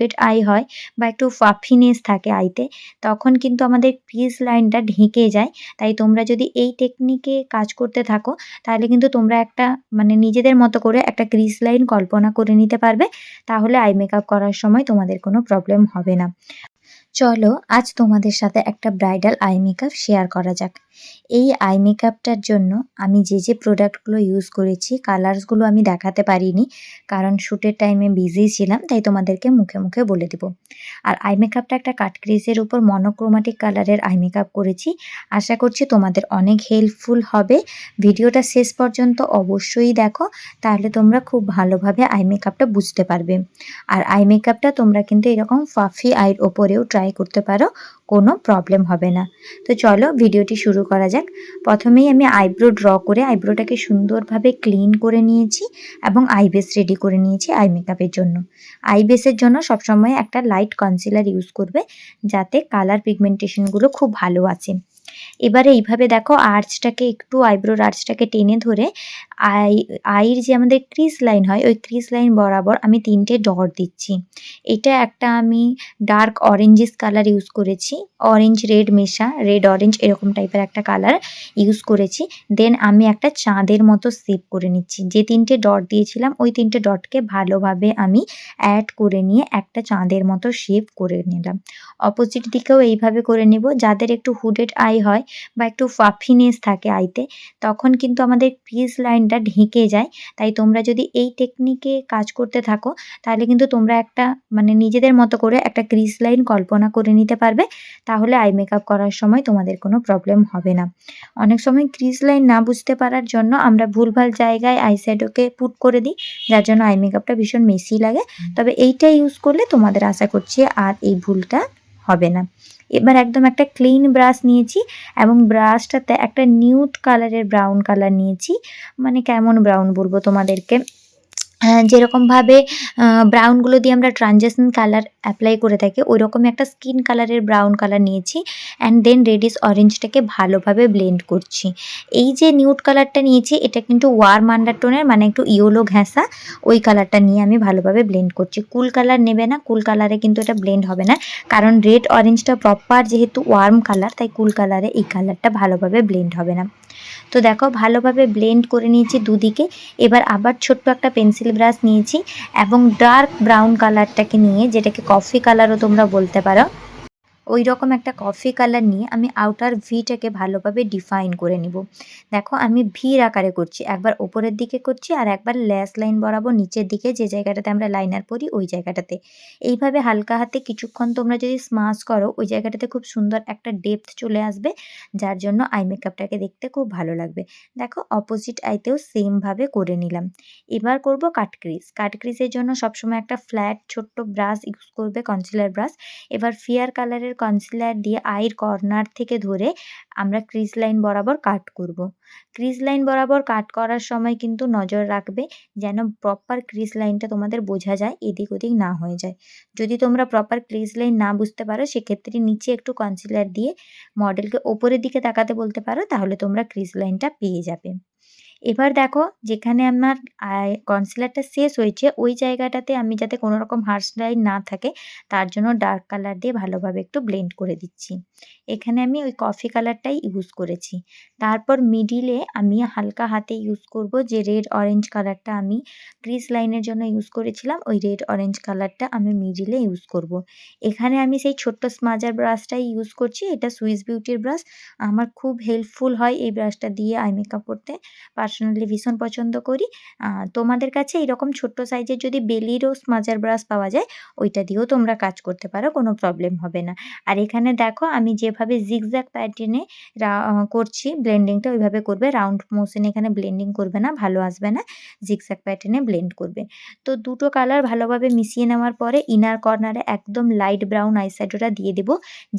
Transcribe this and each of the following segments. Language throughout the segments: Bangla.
হুডেড আই হয় বা একটু পাফিনেস থাকে আইতে, তখন কিন্তু আমাদের ক্রিজ লাইনটা ঢেকে যায়। তাই তোমরা যদি এই টেকনিকে কাজ করতে থাকো, তাহলে কিন্তু তোমরা একটা মানে নিজেদের মতো করে একটা ক্রিজ লাইন কল্পনা করে নিতে পারবে। তাহলে আই মেকআপ করার সময় তোমাদের কোনো প্রবলেম হবে না। চলো আজ তোমাদের সাথে একটা ব্রাইডাল আই মেকআপ শেয়ার করা যাক। এই আই মেকআপটার জন্য আমি যে প্রোডাক্টগুলো ইউজ করেছি, কালার্সগুলো আমি দেখাতে পারিনি। কারণ শ্যুটের টাইমে বিজি ছিলাম, তাই তোমাদেরকে মুখে, মুখে বলে দিব। আর আই মেকআপটা একটা কাট ক্রিজের উপর মনোক্রোমাটিক কালারের আই মেকআপ করেছি। আশা করছি তোমাদের অনেক হেল্পফুল হবে। ভিডিওটা শেষ পর্যন্ত অবশ্যই দেখো, তাহলে তোমরা খুব ভালোভাবে আই মেকআপটা বুঝতে পারবে। আর আই মেকআপটা তোমরা কিন্তু এরকম ফাফি আইর ওপরেও ট্রাই করতে পারো, কোনো প্রবলেম হবে না। তো চলো ভিডিওটি শুরু করা যাক। প্রথমেই আমি আইব্রো ড্র করে আইব্রোটাকে সুন্দরভাবে ক্লিন করে নিয়েছি এবং আই বেস রেডি করে নিয়েছি আই মেকআপের জন্য। আই বেসের জন্য সবসময় একটা লাইট কনসিলার ইউজ করবে, যাতে কালার পিগমেন্টেশনগুলো খুব ভালো আসে। এবারে এইভাবে দেখো আর্চটাকে একটু আইব্রোর আর্চটাকে টেনে ধরে আই আইর যে আমাদের ক্রিজ লাইন হয়, ওই ক্রিজ লাইন বরাবর আমি ৩ টে ডট দিচ্ছি। এটা একটা আমি ডার্ক অরেঞ্জিস কালার ইউজ করেছি। অরেঞ্জ রেড মেশা, রেড অরেঞ্জ এরকম টাইপের একটা কালার ইউজ করেছি। দেন আমি একটা চাঁদের মতো শেপ করে নিচ্ছি। যে ৩ টে ডট দিয়েছিলাম, ওই ৩ টে ডটকে ভালোভাবে আমি অ্যাড করে নিয়ে একটা চাঁদের মতো শেপ করে নিলাম। অপোজিট দিকেও এইভাবে করে নেব। যাদের একটু হুডেড আই হয় বা একটু পাফিনেস থাকে আইতে, তখন কিন্তু আমাদের ক্রিজ লাইনটা ঢেকে যায়। তাই তোমরা যদি এই টেকনিকে কাজ করতে থাকো, তাহলে কিন্তু তোমরা একটা মানে নিজেদের মতো করে একটা ক্রিজ লাইন কল্পনা করে নিতে পারবে। তাহলে আই মেকআপ করার সময় তোমাদের কোনো প্রবলেম হবে না। অনেক সময় ক্রিজ লাইন না বুঝতে পারার জন্য আমরা ভুলভাল জায়গায় আই শ্যাডোকে পুট করে দিই, যার জন্য আই মেকআপটা ভীষণ মেসি লাগে। তবে এইটা ইউজ করলে তোমাদের আশা করছি আর এই ভুলটা হবে না। এবার একদম একটা ক্লিন ব্রাশ নিয়েছি এবং ব্রাশটাতে একটা নিউড কালারের ব্রাউন কালার নিয়েছি। মানে কেমন ব্রাউন বলবো তোমাদেরকে, যেরকমভাবে ব্রাউনগুলো দিয়ে আমরা ট্রানজিশন কালার অ্যাপ্লাই করে থাকি, ওইরকমই একটা স্কিন কালারের ব্রাউন কালার নিয়েছি। অ্যান্ড দেন রেডিশ অরেঞ্জটাকে ভালোভাবে ব্লেন্ড করছি। এই যে নিউড কালারটা নিয়েছি, এটা কিন্তু ওয়ার্ম আন্ডারটোনের, মানে একটু ইয়েলো ঘেঁষা, ওই কালারটা নিয়ে আমি ভালোভাবে ব্লেন্ড করছি। কুল কালার নেবে না, কুল কালারে কিন্তু এটা ব্লেন্ড হবে না। কারণ রেড অরেঞ্জটা প্রপার যেহেতু ওয়ার্ম কালার, তাই কুল কালারে এই কালারটা ভালোভাবে ব্লেন্ড হবে না। তো দেখো ভালোভাবে ব্লেন্ড করে নিয়েছি দুদিকে। এবার আবার ছোট্ট একটা পেন্সিল ব্রাশ নিয়েছি এবং ডার্ক ব্রাউন কালারটাকে নিয়ে, যেটাকে কফি কালারও তোমরা বলতে পারো, ওইরকম একটা কফি কালার নিয়ে আমি আউটার ভিটাকে ভালোভাবে ডিফাইন করে নিব। দেখো আমি ভির আকারে করছি, একবার ওপরের দিকে করছি আর একবার ল্যাশ লাইন বরাবর নিচের দিকে, যে জায়গাটাতে আমরা লাইনার পরি ওই জায়গাটাতে। এইভাবে হালকা হাতে কিছুক্ষণ তোমরা যদি স্মাশ করো, ওই জায়গাটাতে খুব সুন্দর একটা ডেপথ চলে আসবে, যার জন্য আই মেকআপটাকে দেখতে খুব ভালো লাগবে। দেখো অপোজিট আইতেও সেমভাবে করে নিলাম। এবার করব কাট ক্রিজ। কাট ক্রিজের জন্য সবসময় একটা ফ্ল্যাট ছোট্ট ব্রাশ ইউজ করবে, কনসিলার ব্রাশ। এবার ফেয়ার কালারের কনসিলার দিয়ে আইর কর্নার থেকে ধরে আমরা ক্রিজ লাইন বরাবর কাট করব। ক্রিজ লাইন বরাবর কাট করার সময় কিন্তু নজর রাখবে যেন প্রপার ক্রিজ লাইনটা তোমাদের বোঝা যায়, এদিক ওদিক না হয়ে যায়। যদি তোমরা প্রপার ক্রিজ লাইন না বুঝতে পারো, সেক্ষেত্রে নিচে একটু কনসিলার দিয়ে মডেলকে ওপরের দিকে তাকাতে বলতে পারো, তাহলে তোমরা ক্রিজ লাইনটা পেয়ে যাবে। এবার দেখো যেখানে আমার কনসিলারটা শেষ হয়েছে, ওই জায়গাটাতে আমি যাতে কোনো রকম হার্শ লাইন না থাকে, তার জন্য ডার্ক কালার দিয়ে ভালোভাবে একটু ব্লেন্ড করে দিচ্ছি। এখানে আমি ওই কফি কালারটাই ইউজ করেছি। তারপর মিডিলে আমি হালকা হাতে ইউজ করব যে রেড অরেঞ্জ কালারটা আমি ক্রিজ লাইনের জন্য ইউজ করেছিলাম, ওই রেড অরেঞ্জ কালারটা আমি মিডিলে ইউজ করব। এখানে আমি সেই ছোট্ট স্মাজার ব্রাশটাই ইউজ করছি। এটা সুইস বিউটির ব্রাশ। আমার খুব হেল্পফুল হয় এই ব্রাশটা দিয়ে আই মেকআপ করতে। পার্সোনালি ভীষণ পছন্দ করি। তোমাদের কাছে এরকম ছোট্ট সাইজের যদি বেলিরও স্মাজার ব্রাশ পাওয়া যায়, ওইটা দিয়েও তোমরা কাজ করতে পারো, কোনো প্রবলেম হবে না। আর এখানে দেখো আমি যেভাবে জিগজ্যাগ প্যাটার্নে করছি ব্লেন্ডিংটা, ওইভাবে করবে। রাউন্ড মোশনে এখানে ব্লেন্ডিং করবে না, ভালো আসবে না। জিগজ্যাগ প্যাটার্নে ব্লেন্ড করবে। তো দুটো কালার ভালোভাবে মিশিয়ে নেওয়ার পরে ইনার কর্নারে একদম লাইট ব্রাউন আইশ্যাডোটা দিয়ে দেব।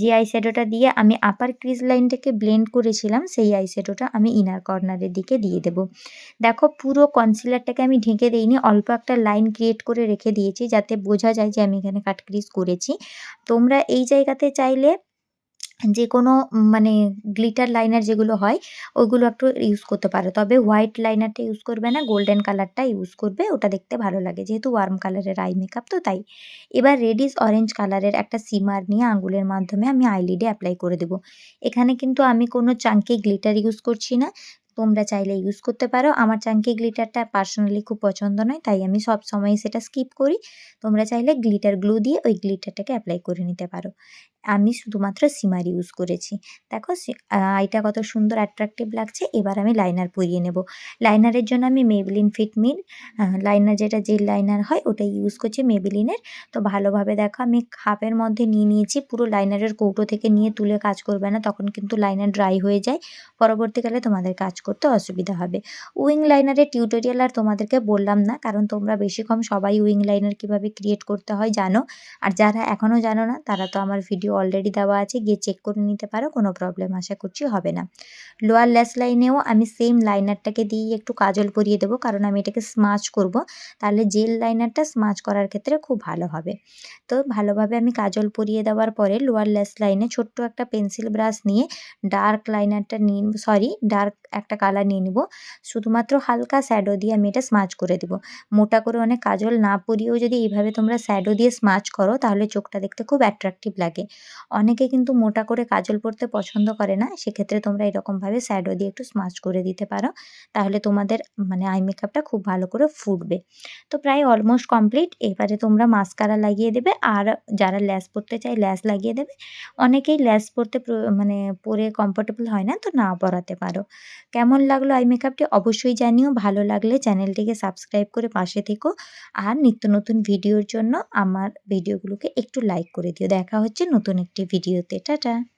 যে আইশ্যাডোটা দিয়ে আমি আপার ক্রিজ লাইনটাকে ব্লেন্ড করেছিলাম, সেই আইশ্যাডোটা আমি ইনার কর্নারের দিকে দিয়ে দেব। দেখো পুরো কনসিলারটাকে আমি ঢেকে দেইনি, অল্প একটা লাইন ক্রিয়েট করে রেখে দিয়েছি, যাতে বোঝা যায় যে আমি এখানে কাট ক্রিজ করেছি। তোমরা এই জায়গাতে চাইলে যেকোনো মানে গ্লিটার লাইনার যেগুলো হয় ওইগুলো একটু ইউজ করতে পারো। তবে হোয়াইট লাইনারটা ইউজ করবে না, গোল্ডেন কালারটা ইউজ করবে। ওটা দেখতে ভালো লাগে। যেহেতু ওয়ার্ম কালারের আই মেকআপ তো তাই। এবার রেডিশ অরেঞ্জ কালারের একটা শিমার নিয়ে আঙুলের মাধ্যমে আমি আইলিডে এপ্লাই করে দেব। এখানে কিন্তু আমি কোনো চাঙ্কি গ্লিটার ইউজ করছি না। তোমরা চাইলে ইউজ করতে পারো। আমার চাঙ্কি গ্লিটারটা পার্সোনালি খুব পছন্দ নয়। তাই আমি সবসময়ই সেটা স্কিপ করি। তোমরা চাইলে গ্লিটার গ্লু দিয়ে ওই গ্লিটারটাকে এপ্লাই করে নিতে পারো। আমি শুধুমাত্র সিমার ইউজ করেছি। দেখো আইটা কত সুন্দর অ্যাট্রাকটিভ লাগছে। এবার আমি লাইনার পরিয়ে নেব। লাইনারের জন্য আমি Maybelline Fit Me লাইনার যেটা জেল লাইনার হয় ওটাই ইউজ করছি Maybelline এর। তো ভালোভাবে দেখো আমি খাপের মধ্যে নিয়ে নিয়েছি। পুরো লাইনারের কৌটো থেকে নিয়ে তুলে কাজ করবে না, তখন কিন্তু লাইনার ড্রাই হয়ে যায়। পরবর্তীকালে তোমাদের কাজ করতে অসুবিধা হবে। উইং লাইনারের টিউটোরিয়াল আর তোমাদেরকে বললাম না, কারণ তোমরা বেশি কম সবাই উইং লাইনার কিভাবে ক্রিয়েট করতে হয় জানো। আর যারা এখনও জানো না তারা তো আমার ভিডিও অলরেডি দেওয়া আছে, গিয়ে চেক করে নিতে পারো। কোনো প্রবলেম আশা করছি হবে না। লোয়ার ল্যাশ লাইনেও আমি সেম লাইনারটাকে দিয়েই একটু কাজল পরিয়ে দেবো, কারণ আমি এটাকে স্মাচ করব। তাহলে জেল লাইনারটা স্মাচ করার ক্ষেত্রে খুব ভালো হবে। তো ভালোভাবে আমি কাজল পরিয়ে দেওয়ার পরে লোয়ার ল্যাশ লাইনে ছোট্ট একটা পেন্সিল ব্রাশ নিয়ে ডার্ক লাইনারটা নিয়ে ডার্ক একটা কালার নিয়ে নিব। শুধুমাত্র হালকা শ্যাডো দিয়ে আমি এটা স্মাচ করে দেব। মোটা করে অনেক কাজল না পরিয়েও যদি এইভাবে তোমরা শ্যাডো দিয়ে স্মাচ করো তাহলে চোখটা দেখতে খুব অ্যাট্রাকটিভ লাগে। অনেকে কিন্তু মোটা করে কাজল পরতে পছন্দ করে না। সেক্ষেত্রে তোমরা এরকমভাবে শ্যাডো দিয়ে একটু স্মাচ করে দিতে পারো। তাহলে তোমাদের মানে আই মেকআপটা খুব ভালো করে ফুটবে। তো প্রায় অলমোস্ট কমপ্লিট। এবারে তোমরা মাস্কারা লাগিয়ে দেবে। আর যারা ল্যাস পরতে চায় ল্যাস লাগিয়ে দেবে। অনেকেই ল্যাস পরতে মানে পরে কমফোর্টেবল হয় না, তো না পরাতে পারো। কেমন লাগলো আই মেকআপটি অবশ্যই জানিও। ভালো লাগলে চ্যানেলটিকে সাবস্ক্রাইব করে পাশে থেকো। আর নিত্য নতুন ভিডিওর জন্য আমার ভিডিওগুলোকে একটু লাইক করে দিও। দেখা হচ্ছে নতুন একটি ভিডিওতে। টাটা।